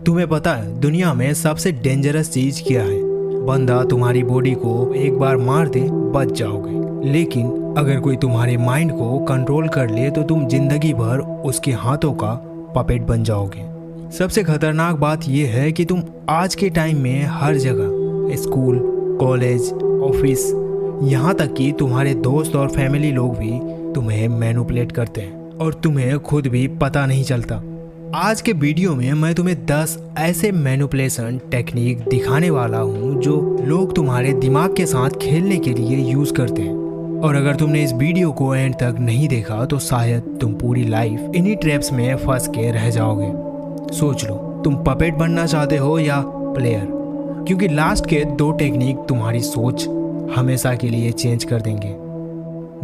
तुम्हें पता है दुनिया में सबसे डेंजरस चीज क्या है? बंदा तुम्हारी बॉडी को एक बार मार दे बच जाओगे, लेकिन अगर कोई तुम्हारे माइंड को कंट्रोल कर ले तो तुम जिंदगी भर उसके हाथों का पपेट बन जाओगे। सबसे खतरनाक बात यह है कि तुम आज के टाइम में हर जगह, स्कूल, कॉलेज, ऑफिस, यहाँ तक कि तुम्हारे दोस्त और फैमिली लोग भी तुम्हें मैनिपुलेट करते हैं और तुम्हें खुद भी पता नहीं चलता। आज के वीडियो में मैं तुम्हें 10 ऐसे मैनिपुलेशन टेक्निक दिखाने वाला हूँ जो लोग तुम्हारे दिमाग के साथ खेलने के लिए यूज करते हैं। और अगर तुमने इस वीडियो को एंड तक नहीं देखा तो शायद तुम पूरी लाइफ इन्हीं ट्रैप्स में फंस के रह जाओगे। सोच लो, तुम पपेट बनना चाहते हो या प्लेयर, क्योंकि लास्ट के 2 टेक्निक तुम्हारी सोच हमेशा के लिए चेंज कर देंगे।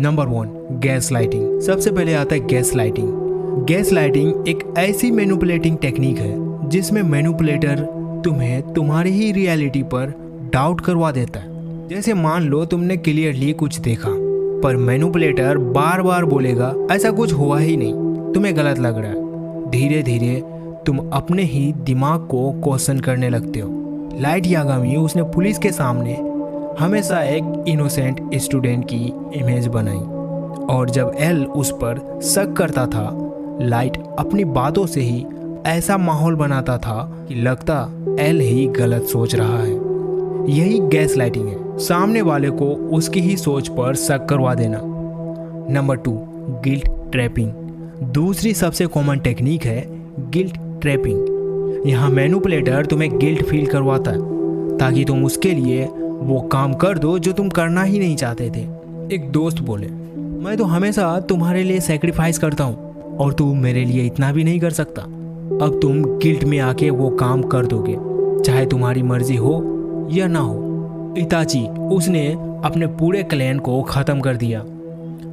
Number 1, gas lighting. सबसे पहले आता है गैस लाइटिंग। गैस लाइटिंग एक ऐसी मैनिपुलेटिंग टेक्निक है जिसमें मैनिपुलेटर तुम्हें तुम्हारी ही रियलिटी पर डाउट करवा देता है। जैसे मान लो तुमने क्लियरली कुछ देखा, पर मैनिपुलेटर बार बार बोलेगा ऐसा कुछ हुआ ही नहीं, तुम्हें गलत लग रहा है। धीरे धीरे तुम अपने ही दिमाग को क्वेश्चन करने लगते हो। लाइट यागामी उसने पुलिस के सामने हमेशा एक इनोसेंट स्टूडेंट की इमेज बनाई, और जब एल उस पर शक करता था, लाइट अपनी बातों से ही ऐसा माहौल बनाता था कि लगता एल ही गलत सोच रहा है। यही गैस लाइटिंग है, सामने वाले को उसकी ही सोच पर शक करवा देना। Number 2, guilt trapping. दूसरी सबसे कॉमन टेक्निक है गिल्ट ट्रैपिंग। यहाँ मैनिपुलेटर तुम्हें गिल्ट फील करवाता है ताकि तुम उसके लिए वो काम कर दो जो तुम करना ही नहीं चाहते थे। एक दोस्त बोले, मैं तो हमेशा तुम्हारे लिए सेक्रीफाइस करता हूँ और तू मेरे लिए इतना भी नहीं कर सकता। अब तुम गिल्ट में आके वो काम कर दोगे, चाहे तुम्हारी मर्जी हो या ना हो। इताची उसने अपने पूरे क्लैन को खत्म कर दिया।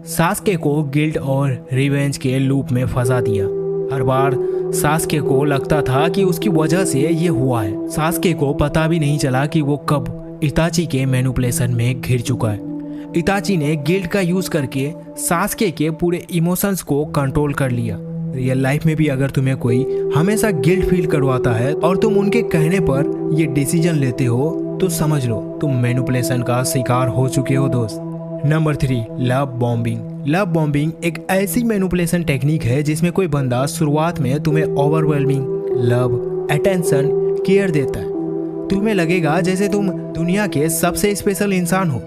सास्के को गिल्ट और रिवेंज के लूप में फंसा दिया। हर बार सास्के को लगता था कि उसकी वजह से ये हुआ है। सास्के को पता भी नहीं चला कि वो कब इताची के मैनिपुलेशन में घिर चुका है। इताची ने गिल्ट का यूज करके सास्के के पूरे इमोशंस को कंट्रोल कर लिया। रियल लाइफ में भी अगर तुम्हें कोई हमेशा गिल्ट फील करवाता है और तुम उनके कहने पर ये डिसीजन लेते हो तो समझ लो तुम मैनिपुलेशन का शिकार हो चुके हो दोस्त। Number 3, love bombing. Love bombing एक ऐसी मैनिपुलेशन टेक्निक है जिसमें कोई बंदा शुरुआत में तुम्हें ओवरवेलमिंग लव, अटेंशन, केयर देता है। तुम्हें लगेगा जैसे तुम दुनिया के सबसे स्पेशल इंसान हो।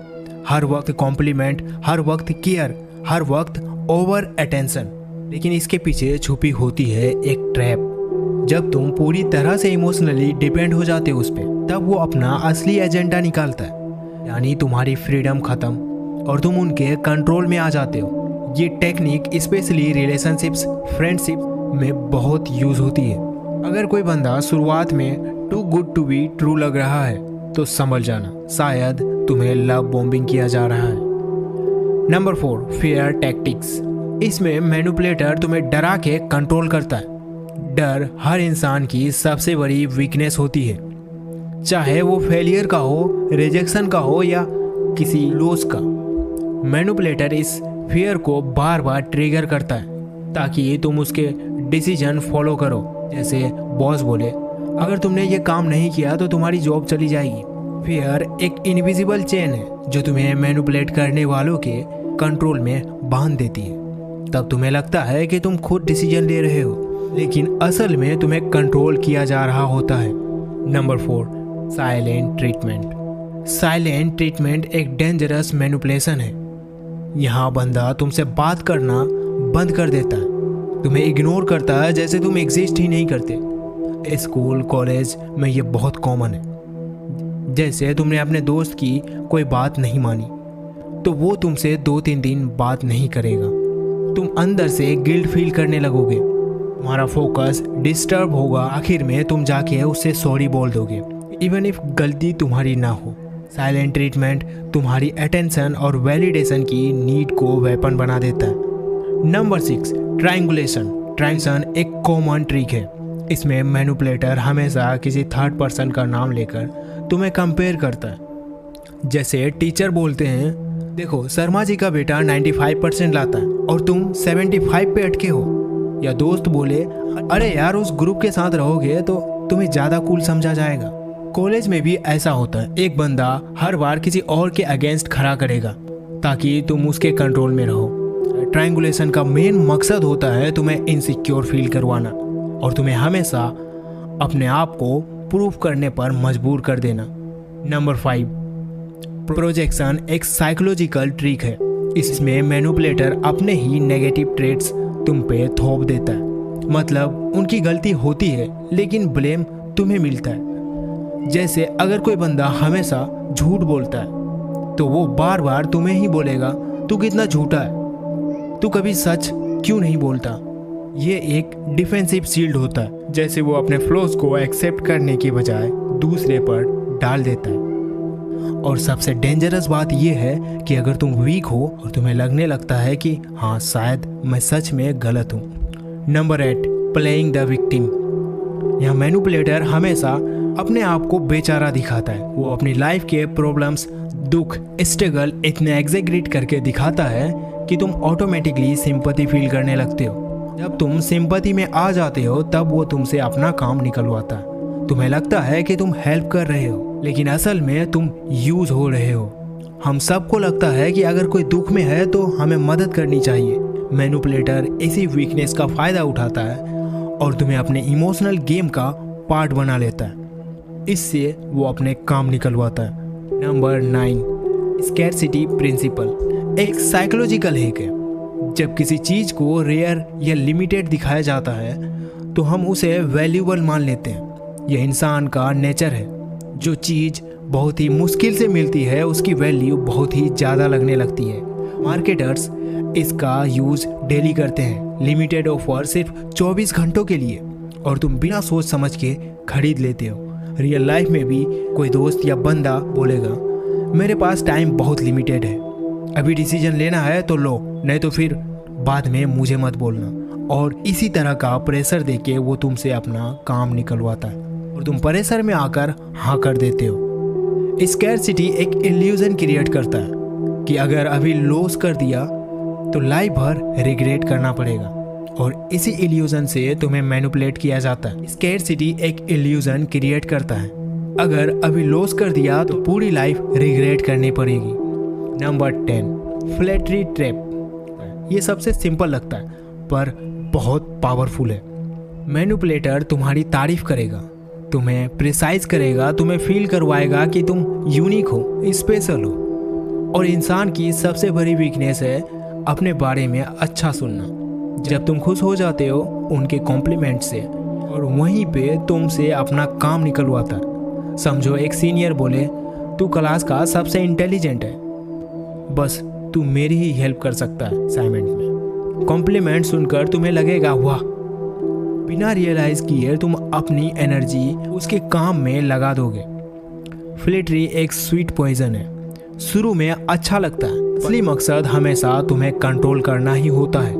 हर वक्त कॉम्प्लीमेंट, हर वक्त केयर, हर वक्त ओवर अटेंशन। लेकिन इसके पीछे छुपी होती है एक ट्रैप। जब तुम पूरी तरह से इमोशनली डिपेंड हो जाते हो उस पर, तब वो अपना असली एजेंडा निकालता है, यानी तुम्हारी फ्रीडम खत्म और तुम उनके कंट्रोल में आ जाते हो। ये टेक्निक स्पेशली रिलेशनशिप्स, फ्रेंडशिप में बहुत यूज होती है। अगर कोई बंदा शुरुआत में too good to be true लग रहा है तो समझ जाना शायद तुम्हें लव बॉम्बिंग किया जा रहा है। Number 4, fair tactics. इसमें मैनिपुलेटर तुम्हें डरा के कंट्रोल करता है। डर हर इंसान की सबसे बड़ी वीकनेस होती है, चाहे वो फेलियर का हो, रिजेक्शन का हो या किसी लॉस का। मैनिपुलेटर इस फियर को बार बार ट्रिगर करता है ताकि तुम उसके डिसीजन फॉलो करो। जैसे बॉस बोले, अगर तुमने ये काम नहीं किया तो तुम्हारी जॉब चली जाएगी। फियर एक इनविजिबल चेन है जो तुम्हें मैनिपुलेट करने वालों के कंट्रोल में बांध देती है। तब तुम्हें लगता है कि तुम खुद डिसीजन ले रहे हो, लेकिन असल में तुम्हें कंट्रोल किया जा रहा होता है। Number 4, silent treatment. Silent treatment एक डेंजरस मैनिपुलेशन है। यहाँ बंदा तुमसे बात करना बंद कर देता है, तुम्हें इग्नोर करता है जैसे तुम एग्जिस्ट ही नहीं करते। स्कूल, कॉलेज में ये बहुत कॉमन है। जैसे तुमने अपने दोस्त की कोई बात नहीं मानी तो वो तुमसे 2-3 दिन बात नहीं करेगा। तुम अंदर से गिल्ट फील करने लगोगे, तुम्हारा फोकस डिस्टर्ब होगा। आखिर में तुम जाके उससे सॉरी बोल दोगे, इवन इफ गलती तुम्हारी ना हो। साइलेंट ट्रीटमेंट तुम्हारी अटेंशन और वैलिडेशन की नीड को वेपन बना देता है। Number 6, triangulation. ट्रायंगुलेशन एक कॉमन ट्रिक है। इसमें मैनिपुलेटर हमेशा किसी थर्ड पर्सन का नाम लेकर तुम्हें कंपेयर करता है। जैसे टीचर बोलते हैं, देखो शर्मा जी का बेटा 95% लाता है और तुम 75 पे अटके हो। या दोस्त बोले, अरे यार उस ग्रुप के साथ रहोगे तो तुम्हें ज़्यादा कूल समझा जाएगा। कॉलेज में भी ऐसा होता है, एक बंदा हर बार किसी और के अगेंस्ट खड़ा करेगा ताकि तुम उसके कंट्रोल में रहो। ट्रायंगुलेशन का मेन मकसद होता है तुम्हें इनसिक्योर फील करवाना और तुम्हें हमेशा अपने आप को प्रूव करने पर मजबूर कर देना। नंबर 5, प्रोजेक्शन एक साइकोलॉजिकल ट्रिक है। इसमें मैनिपुलेटर अपने ही नेगेटिव ट्रेट्स तुम पे थोप देता है। मतलब उनकी गलती होती है लेकिन ब्लेम तुम्हें मिलता है। जैसे अगर कोई बंदा हमेशा झूठ बोलता है तो वो बार बार तुम्हें ही बोलेगा तू कितना झूठा है, तू कभी सच क्यों नहीं बोलता। ये एक डिफेंसिव शील्ड होता है, जैसे वो अपने फ्लॉज को एक्सेप्ट करने की बजाय दूसरे पर डाल देता है। और सबसे डेंजरस बात यह है कि अगर तुम वीक हो और तुम्हें लगने लगता है कि हाँ शायद मैं सच में गलत हूँ। Number 8, playing the victim. यह मैनिपुलेटर हमेशा अपने आप को बेचारा दिखाता है। वो अपनी लाइफ के प्रॉब्लम्स, दुख, स्ट्रगल इतने एग्जेग्रेट करके दिखाता है कि तुम ऑटोमेटिकली सिंपैथी फील करने लगते हो। जब तुम सिंपैथी में आ जाते हो तब वो तुमसे अपना काम निकलवाता है। तुम्हें लगता है कि तुम हेल्प कर रहे हो लेकिन असल में तुम यूज हो रहे हो। हम सबको लगता है कि अगर कोई दुख में है तो हमें मदद करनी चाहिए। मैनिपुलेटर इसी वीकनेस का फायदा उठाता है और तुम्हें अपने इमोशनल गेम का पार्ट बना लेता है। इससे वो अपने काम निकलवाता है। नंबर 9, स्कैरसिटी प्रिंसिपल एक साइकोलॉजिकल हैक है। जब किसी चीज को रेयर या लिमिटेड दिखाया जाता है तो हम उसे वैल्यूएबल मान लेते हैं। यह इंसान का नेचर है। जो चीज बहुत ही मुश्किल से मिलती है उसकी वैल्यू बहुत ही ज़्यादा लगने लगती है। मार्केटर्स इसका यूज डेली करते हैं। लिमिटेड ऑफर सिर्फ 24 घंटों के लिए और तुम बिना सोच समझ के खरीद लेते हो। रियल लाइफ में भी कोई दोस्त या बंदा बोलेगा मेरे पास टाइम बहुत लिमिटेड है, अभी डिसीजन लेना है तो लो, नहीं तो फिर बाद में मुझे मत बोलना। और इसी तरह का प्रेशर देके वो तुमसे अपना काम निकलवाता है और तुम प्रेशर में आकर हाँ कर देते हो। स्कैरसिटी एक इल्यूजन क्रिएट करता है कि अगर अभी लॉस कर दिया तो लाइफ भर रिग्रेट करना पड़ेगा और इसी इल्यूजन से तुम्हें मैनिपुलेट किया जाता है। स्कैरसिटी एक इल्यूजन क्रिएट करता है, अगर अभी लॉस कर दिया तो पूरी लाइफ रिग्रेट करनी पड़ेगी। Number 10, flattery trap. ये सबसे सिंपल लगता है पर बहुत पावरफुल है। मैनिपुलेटर तुम्हारी तारीफ करेगा, तुम्हें प्रिसाइज करेगा, तुम्हें फील करवाएगा कि तुम यूनिक हो, स्पेशल हो। और इंसान की सबसे बड़ी वीकनेस है अपने बारे में अच्छा सुनना। जब तुम खुश हो जाते हो उनके कॉम्प्लीमेंट से और वहीं पे तुमसे अपना काम निकलवाता है। समझो एक सीनियर बोले तू क्लास का सबसे इंटेलिजेंट है, बस तू मेरी ही हेल्प कर सकता है असाइनमेंट में। कॉम्प्लीमेंट सुनकर तुम्हें लगेगा वाह, बिना रियलाइज किए तुम अपनी एनर्जी उसके काम में लगा दोगे। फ्लैटरी एक स्वीट पॉइजन है। शुरू में अच्छा लगता है, असली मकसद हमेशा तुम्हें कंट्रोल करना ही होता है।